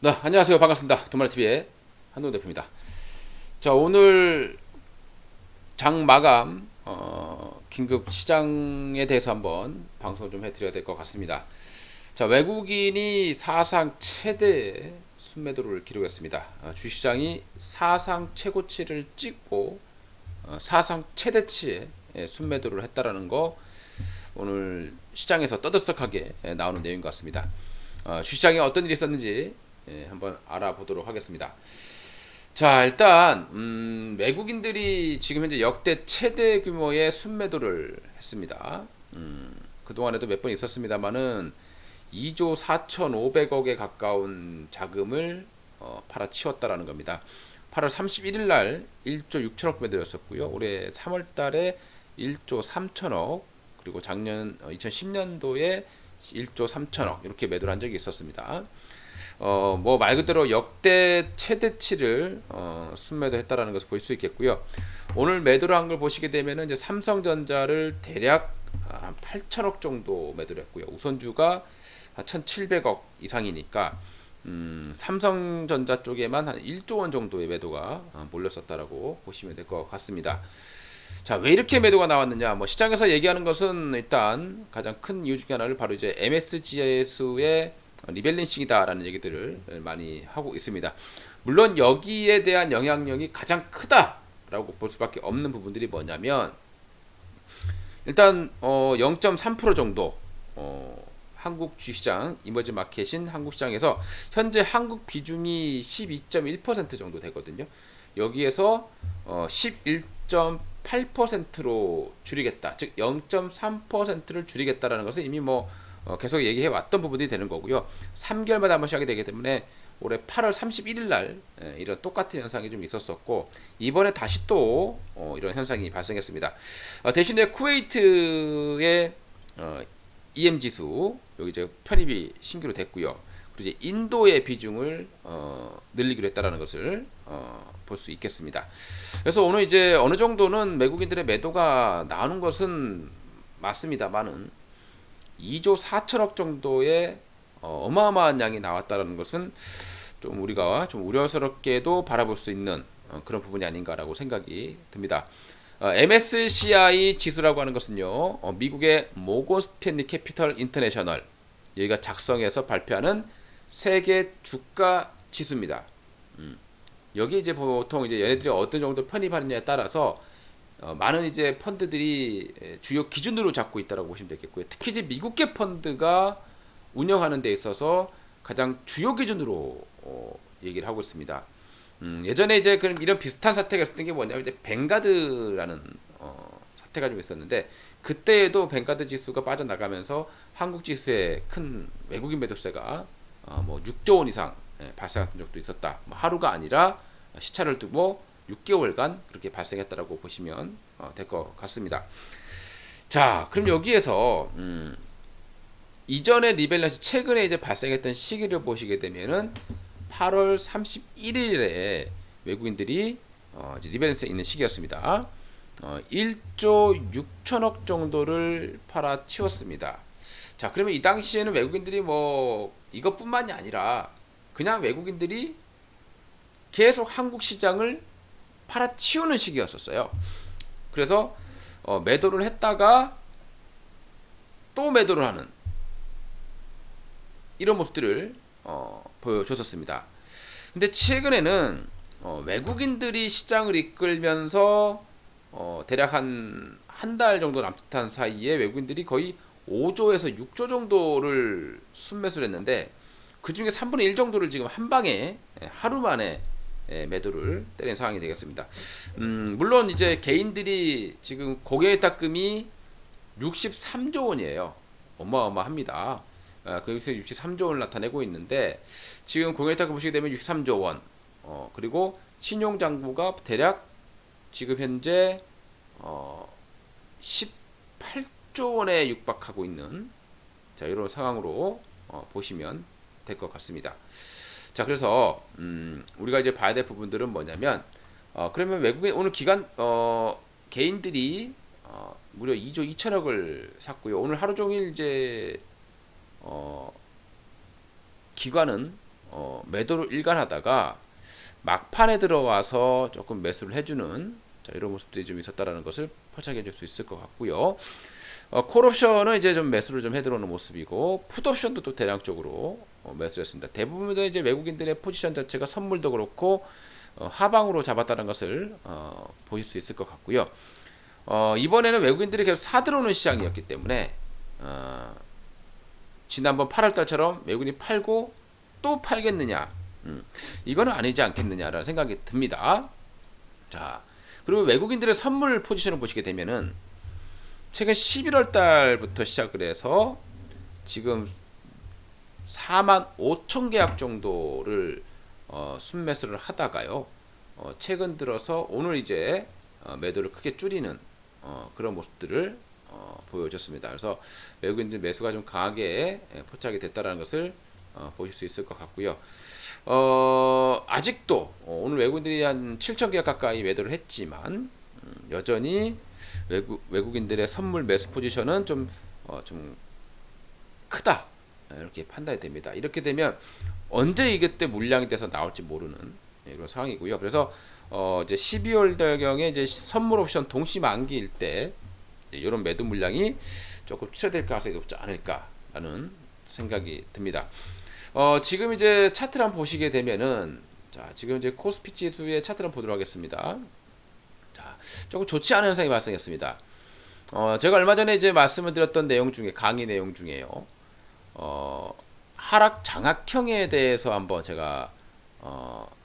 네, 안녕하세요. 반갑습니다. 도마르TV의 한동 대표입니다. 자, 오늘 장 마감, 긴급 시장에 대해서 한번 방송 좀 해드려야 될 것 같습니다. 자, 외국인이 사상 최대 순매도를 기록했습니다. 주시장이 사상 최고치를 찍고 사상 최대치의 순매도를 했다라는 거 오늘 시장에서 떠들썩하게 나오는 내용인 것 같습니다. 주시장에 어떤 일이 있었는지 한번 알아보도록 하겠습니다. 자, 일단 외국인들이 지금 현재 역대 최대 규모의 순매도를 했습니다. 그동안에도 몇 번 있었습니다만은 2조 4,500억에 가까운 자금을 팔아치웠다라는 겁니다. 8월 31일 날 1조 6천억 매도였었고요. 올해 3월 달에 1조 3천억, 그리고 작년 2010년도에 1조 3천억 이렇게 매도를 한 적이 있었습니다. 뭐 말 그대로 역대 최대치를 순매도 했다라는 것을 볼 수 있겠고요. 오늘 매도를 한 걸 보시게 되면은 이제 삼성전자를 대략 한 8천억 정도 매도를 했고요. 우선주가 1,700억 이상이니까 삼성전자 쪽에만 한 1조 원 정도의 매도가 몰렸었다라고 보시면 될 것 같습니다. 자, 왜 이렇게 매도가 나왔느냐? 뭐 시장에서 얘기하는 것은 일단 가장 큰 이유 중에 하나를 바로 이제 MSCI의 리밸런싱이다라는 얘기들을 많이 하고 있습니다. 물론 여기에 대한 영향력이 가장 크다라고 볼 수밖에 없는 부분들이 뭐냐면 일단 0.3% 정도 한국 주식시장 이머징 마켓인 한국 시장에서 현재 한국 비중이 12.1% 정도 되거든요. 여기에서 11.8%로 줄이겠다. 즉 0.3%를 줄이겠다라는 것은 이미 뭐 계속 얘기해 왔던 부분이 되는 거고요. 3개월마다 한 번씩 하게 되기 때문에 올해 8월 31일 날 이런 똑같은 현상이 좀 있었었고 이번에 다시 또 이런 현상이 발생했습니다. 대신에 쿠웨이트의 EM 지수 여기 이제 편입이 신규로 됐고요. 그리고 이제 인도의 비중을 늘리기로 했다라는 것을 볼 수 있겠습니다. 그래서 오늘 이제 어느 정도는 외국인들의 매도가 나오는 것은 맞습니다만은 2조 4천억 정도의 어마어마한 양이 나왔다는 것은 좀 우리가 좀 우려스럽게도 바라볼 수 있는 그런 부분이 아닌가라고 생각이 듭니다. MSCI 지수라고 하는 것은요, 미국의 모건 스탠리 캐피털 인터내셔널 여기가 작성해서 발표하는 세계 주가 지수입니다. 여기 이제 보통 이제 얘네들이 어떤 정도 편입하느냐에 따라서 많은 이제 펀드들이 주요 기준으로 잡고 있다고 보시면 되겠고요. 특히 이제 미국계 펀드가 운영하는 데 있어서 가장 주요 기준으로 얘기를 하고 있습니다. 예전에 이제 그런 이런 비슷한 사태가 있었던 게 뭐냐면 이제 벵가드라는 사태가 좀 있었는데 그때에도 벵가드 지수가 빠져나가면서 한국 지수에 큰 외국인 매도세가 뭐 6조 원 이상 발생했던 적도 있었다. 뭐 하루가 아니라 시차를 두고 6개월간 그렇게 발생했다라고 보시면 될 것 같습니다. 자, 그럼 여기에서 이전에 리밸런스 최근에 이제 발생했던 시기를 보시게 되면은 8월 31일에 외국인들이 이제 리밸런스에 있는 시기였습니다. 1조 6천억 정도를 팔아치웠습니다. 자, 그러면 이 당시에는 외국인들이 뭐 이것뿐만이 아니라 그냥 외국인들이 계속 한국 시장을 팔아치우는 시기였었어요. 그래서 매도를 했다가 또 매도를 하는 이런 모습들을 보여줬었습니다. 근데 최근에는 외국인들이 시장을 이끌면서 대략 한 달 정도 남짓한 사이에 외국인들이 거의 5조에서 6조 정도를 순매수를 했는데 그 중에 3분의 1 정도를 지금 한 방에 하루 만에 매도를 때린 상황이 되겠습니다. 물론 이제 개인들이 지금 고객예탁금이 63조 원이에요. 어마어마합니다. 거기서 63조 원을 나타내고 있는데 지금 고객예탁금 보시게 되면 63조 원. 그리고 신용장부가 대략 지금 현재 18조 원에 육박하고 있는 자 이런 상황으로 보시면 될 것 같습니다. 자, 그래서 우리가 이제 봐야 될 부분들은 뭐냐면 그러면 외국인 오늘 기간 개인들이 무려 2조 2천억을 샀고요. 오늘 하루 종일 이제 기관은 매도를 일관하다가 막판에 들어와서 조금 매수를 해주는 이런 모습들이 좀 있었다라는 것을 포착해 줄 수 있을 것 같고요. 콜옵션은 이제 좀 매수를 좀 해들어오는 모습이고, 풋옵션도 또 대량적으로 매수했습니다. 대부분의 이제 외국인들의 포지션 자체가 선물도 그렇고 하방으로 잡았다는 것을 보실 수 있을 것 같고요. 이번에는 외국인들이 계속 사들어오는 시장이었기 때문에 지난번 8월달처럼 외국인이 팔고 또 팔겠느냐, 이거는 아니지 않겠느냐라는 생각이 듭니다. 자, 그리고 외국인들의 선물 포지션을 보시게 되면은 최근 11월 달부터 시작을 해서 지금 4만 5천 계약 정도를 순매수를 하다가요, 최근 들어서 오늘 이제 매도를 크게 줄이는 그런 모습들을 보여줬습니다. 그래서 외국인들 매수가 좀 강하게 포착이 됐다는 것을 보실 수 있을 것 같고요. 아직도 오늘 외국인들이 한 7천 계약 가까이 매도를 했지만 여전히 외국인들의 선물 매수 포지션은 좀 크다, 이렇게 판단이 됩니다. 이렇게 되면 언제 이게 때 물량이 돼서 나올지 모르는 이런 상황이고요. 그래서 이제 12월 달경에 이제 선물 옵션 동시 만기일 때 이런 매도 물량이 조금 취소될 가능성이 높지 않을까라는 생각이 듭니다. 지금 이제 차트를 한번 보시게 되면은, 자, 지금 이제 코스피 지수의 차트를 한번 보도록 하겠습니다. 자, 조금 좋지 않은 현상이 발생했습니다. 제가 얼마 전에 이제 말씀을 드렸던 내용 중에, 강의 내용 중에요, 하락 장악형에 대해서 한번 제가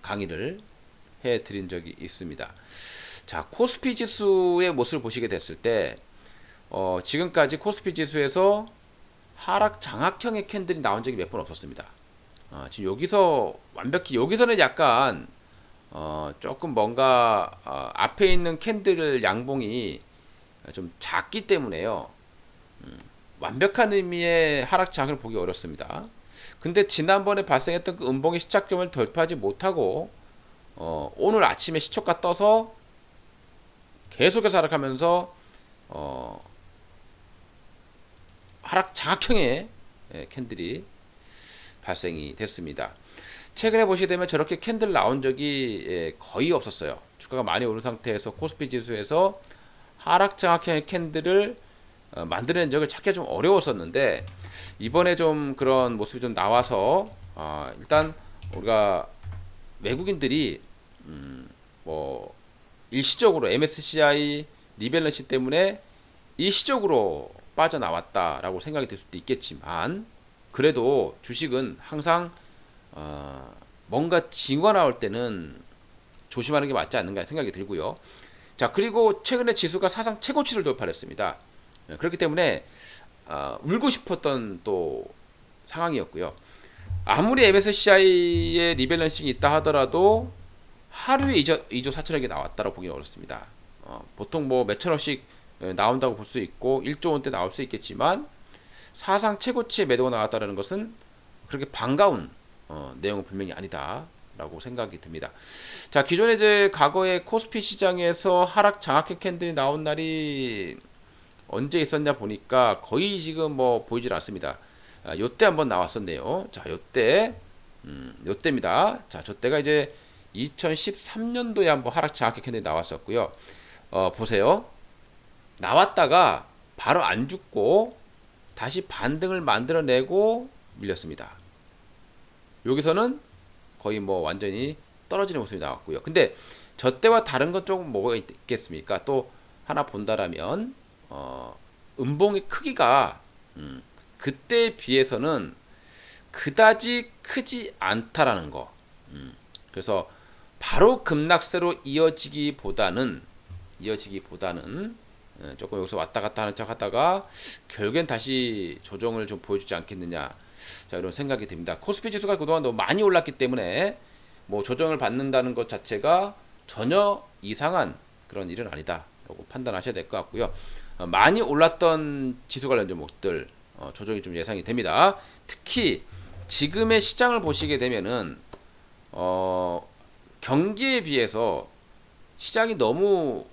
강의를 해 드린 적이 있습니다. 자, 코스피 지수의 모습을 보시게 됐을 때 지금까지 코스피 지수에서 하락 장악형의 캔들이 나온 적이 몇 번 없었습니다. 지금 여기서 완벽히, 여기서는 약간 조금 뭔가 앞에 있는 캔들 양봉이 좀 작기 때문에요, 완벽한 의미의 하락 장악을 보기 어렵습니다. 근데 지난번에 발생했던 그 음봉의 시작점을 돌파하지 못하고 오늘 아침에 시초가 떠서 계속해서 하락하면서 하락 장악형의 캔들이 발생이 됐습니다. 최근에 보시게 되면 저렇게 캔들 나온 적이 거의 없었어요. 주가가 많이 오른 상태에서 코스피 지수에서 하락 장악형의 캔들을 만들어낸 적을 찾기가 좀 어려웠었는데, 이번에 좀 그런 모습이 좀 나와서 일단 우리가 외국인들이 뭐 일시적으로 MSCI 리밸런스 때문에 일시적으로 빠져나왔다라고 생각이 될 수도 있겠지만, 그래도 주식은 항상 뭔가 징후가 나올 때는 조심하는 게 맞지 않는가 생각이 들고요. 자, 그리고 최근에 지수가 사상 최고치를 돌파했습니다. 그렇기 때문에 울고 싶었던 또 상황이었고요. 아무리 MSCI의 리밸런싱이 있다 하더라도 하루에 2조 4천억이 나왔다고 보기는 어렵습니다. 보통 뭐 몇천억씩 나온다고 볼 수 있고 1조 원대 나올 수 있겠지만, 사상 최고치의 매도가 나왔다는 것은 그렇게 반가운 내용은 분명히 아니다라고 생각이 듭니다. 자, 기존에 이제 과거에 코스피 시장에서 하락 장악형 캔들이 나온 날이 언제 있었냐 보니까 거의 지금 뭐 보이질 않습니다. 요때 한번 나왔었네요. 자, 요때입니다. 자, 저때가 이제 2013년도에 한번 하락 장악형 캔들이 나왔었고요. 보세요. 나왔다가 바로 안 죽고 다시 반등을 만들어내고 밀렸습니다. 여기서는 거의 뭐 완전히 떨어지는 모습이 나왔고요. 근데 저 때와 다른 건 조금 뭐가 있겠습니까? 또 하나 본다라면 음봉의 크기가 그때에 비해서는 그다지 크지 않다라는 거. 그래서 바로 급락세로 이어지기보다는 조금 여기서 왔다 갔다 하는 척 하다가 결국엔 다시 조정을 좀 보여주지 않겠느냐, 자, 이런 생각이 듭니다. 코스피 지수가 그동안 너무 많이 올랐기 때문에 뭐 조정을 받는다는 것 자체가 전혀 이상한 그런 일은 아니다라고 판단하셔야 될 것 같고요. 많이 올랐던 지수 관련 종목들 조정이 좀 예상이 됩니다. 특히 지금의 시장을 보시게 되면은 경기에 비해서 시장이 너무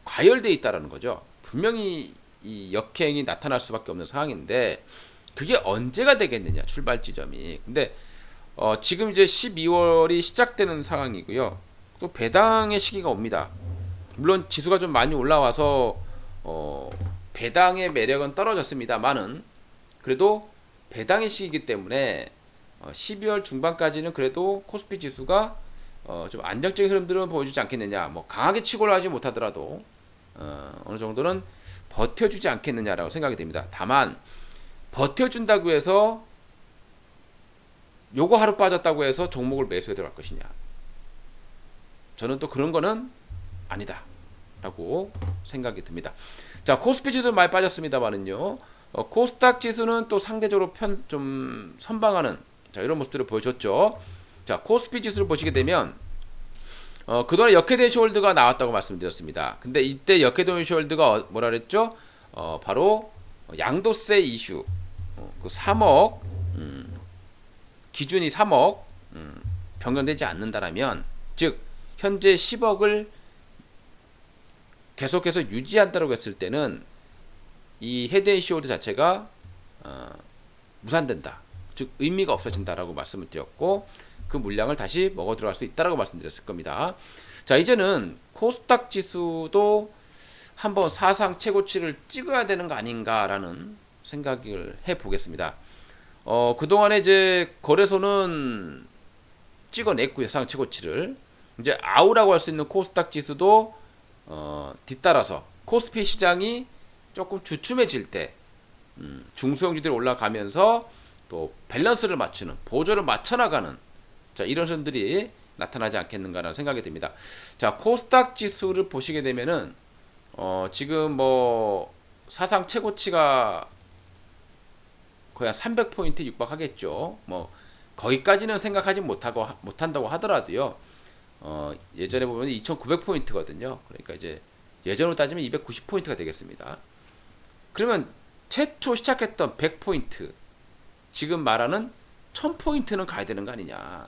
과열돼 있다라는 거죠. 분명히 이 역행이 나타날 수밖에 없는 상황인데 그게 언제가 되겠느냐, 출발 지점이. 근데 지금 이제 12월이 시작되는 상황이고요. 또 배당의 시기가 옵니다. 물론 지수가 좀 많이 올라와서 배당의 매력은 떨어졌습니다만은 그래도 배당의 시기이기 때문에 12월 중반까지는 그래도 코스피 지수가 좀 안정적인 흐름들은 보여주지 않겠느냐. 뭐 강하게 치고 올라가지 못하더라도 어느 정도는 버텨주지 않겠느냐라고 생각이 됩니다. 다만 버텨준다고 해서 요거 하루 빠졌다고 해서 종목을 매수해 들어갈 것이냐. 저는 또 그런 거는 아니다 라고 생각이 듭니다. 자, 코스피 지수 많이 빠졌습니다만은요. 코스닥 지수는 또 상대적으로 좀 선방하는 자, 이런 모습들을 보여줬죠. 자, 코스피 지수를 보시게 되면 그동안에 역회된 슈홀드가 나왔다고 말씀드렸습니다. 근데 이때 역회된 슈홀드가 뭐라 그랬죠? 바로 양도세 이슈 그 3억 기준이 3억 변경되지 않는다라면 즉 현재 10억을 계속해서 유지한다고 했을 때는 이 헤드앤숄더 자체가 무산된다. 즉 의미가 없어진다라고 말씀을 드렸고 그 물량을 다시 먹어 들어갈 수 있다라고 말씀드렸을 겁니다. 자, 이제는 코스닥 지수도 한번 사상 최고치를 찍어야 되는 거 아닌가라는 생각을 해 보겠습니다. 그동안에 이제 거래소는 찍어냈고요. 사상 최고치를. 이제 아우라고 할 수 있는 코스닥 지수도 뒤따라서 코스피 시장이 조금 주춤해질 때 중소형주들이 올라가면서 또 밸런스를 맞추는 보조를 맞춰나가는 자 이런 흐름들이 나타나지 않겠는가라는 생각이 듭니다. 자, 코스닥 지수를 보시게 되면은 지금 뭐 사상 최고치가 거의 한 300포인트 육박하겠죠. 뭐 거기까지는 생각하지 못한다고 하더라도요. 예전에 보면 2,900포인트거든요. 그러니까 이제 예전으로 따지면 290포인트가 되겠습니다. 그러면 최초 시작했던 100포인트 지금 말하는 1000포인트는 가야 되는 거 아니냐.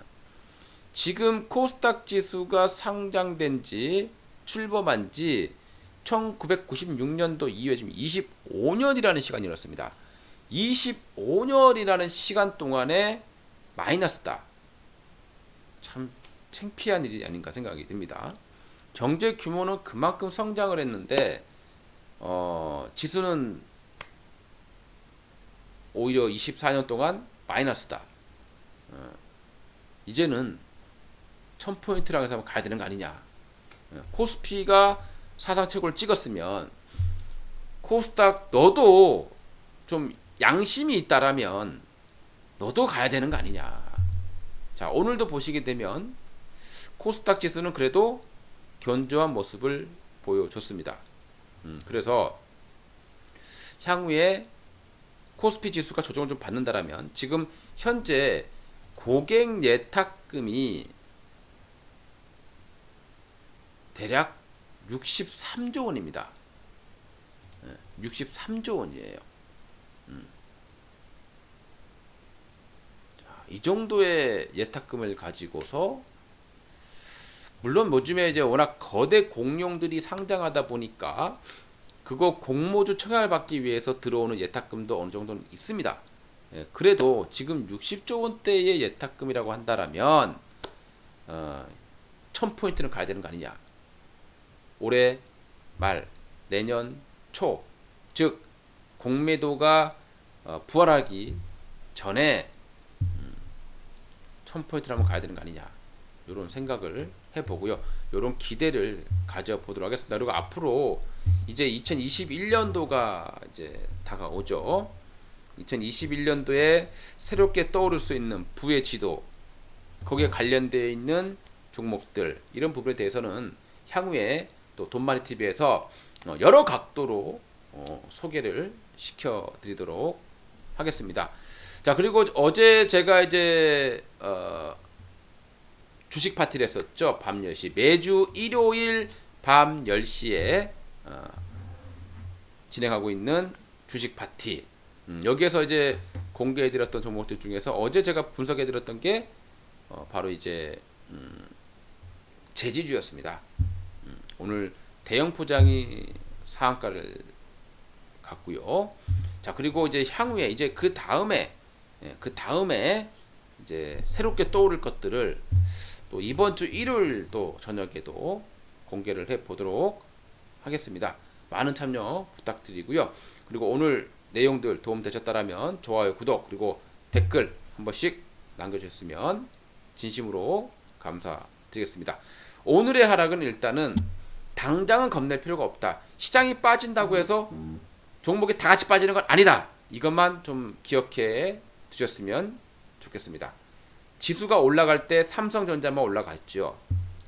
지금 코스닥 지수가 상장된 지 출범한 지 1996년도 이후에 지금 25년이라는 시간이 흘렀습니다. 25년이라는 시간 동안에 마이너스다. 참 창피한 일이 아닌가 생각이 듭니다. 경제 규모는 그만큼 성장을 했는데 지수는 오히려 24년 동안 마이너스다. 이제는 1000포인트라고 해서 가야 되는 거 아니냐. 코스피가 사상 최고를 찍었으면 코스닥 너도 좀 양심이 있다라면 너도 가야 되는 거 아니냐. 자, 오늘도 보시게 되면 코스닥 지수는 그래도 견조한 모습을 보여줬습니다. 그래서 향후에 코스피 지수가 조정을 좀 받는다라면 지금 현재 고객 예탁금이 대략 63조 원입니다. 63조 원이에요. 이 정도의 예탁금을 가지고서 물론 요즘에 이제 워낙 거대 공룡들이 상장하다 보니까 그거 공모주 청약을 받기 위해서 들어오는 예탁금도 어느 정도는 있습니다. 그래도 지금 60조 원대의 예탁금이라고 한다라면 1000포인트는 가야 되는 거 아니냐. 올해 말 내년 초 즉 공매도가 부활하기 전에 1000포인트를 한번 가야 되는 거 아니냐. 이런 생각을 해보고요. 이런 기대를 가져보도록 하겠습니다. 그리고 앞으로 이제 2021년도가 이제 다가오죠. 2021년도에 새롭게 떠오를 수 있는 부의 지도, 거기에 관련되어 있는 종목들, 이런 부분에 대해서는 향후에 또 돈마니TV에서 여러 각도로 소개를 시켜드리도록 하겠습니다. 자, 그리고 어제 제가 이제 주식 파티를 했었죠. 밤 10시. 매주 일요일 밤 10시에 진행하고 있는 주식 파티. 여기에서 이제 공개해드렸던 종목들 중에서 어제 제가 분석해드렸던 게 바로 이제 제지주였습니다. 오늘 대형 포장이 상한가를 갔고요. 자, 그리고 이제 향후에 이제 그 다음에 이제 새롭게 떠오를 것들을 또 이번 주 일요일 또 저녁에도 공개를 해 보도록 하겠습니다. 많은 참여 부탁드리고요. 그리고 오늘 내용들 도움 되셨다라면 좋아요, 구독, 그리고 댓글 한 번씩 남겨주셨으면 진심으로 감사드리겠습니다. 오늘의 하락은 일단은 당장은 겁낼 필요가 없다. 시장이 빠진다고 해서 종목이 다 같이 빠지는 건 아니다. 이것만 좀 기억해 두셨으면 좋겠습니다. 지수가 올라갈 때 삼성전자만 올라갔죠.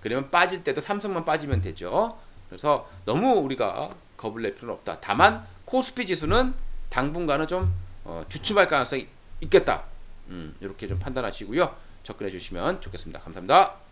그러면 빠질 때도 삼성만 빠지면 되죠. 그래서 너무 우리가 겁을 낼 필요는 없다. 다만 코스피 지수는 당분간은 좀 주춤할 가능성이 있겠다. 이렇게 좀 판단하시고요. 접근해 주시면 좋겠습니다. 감사합니다.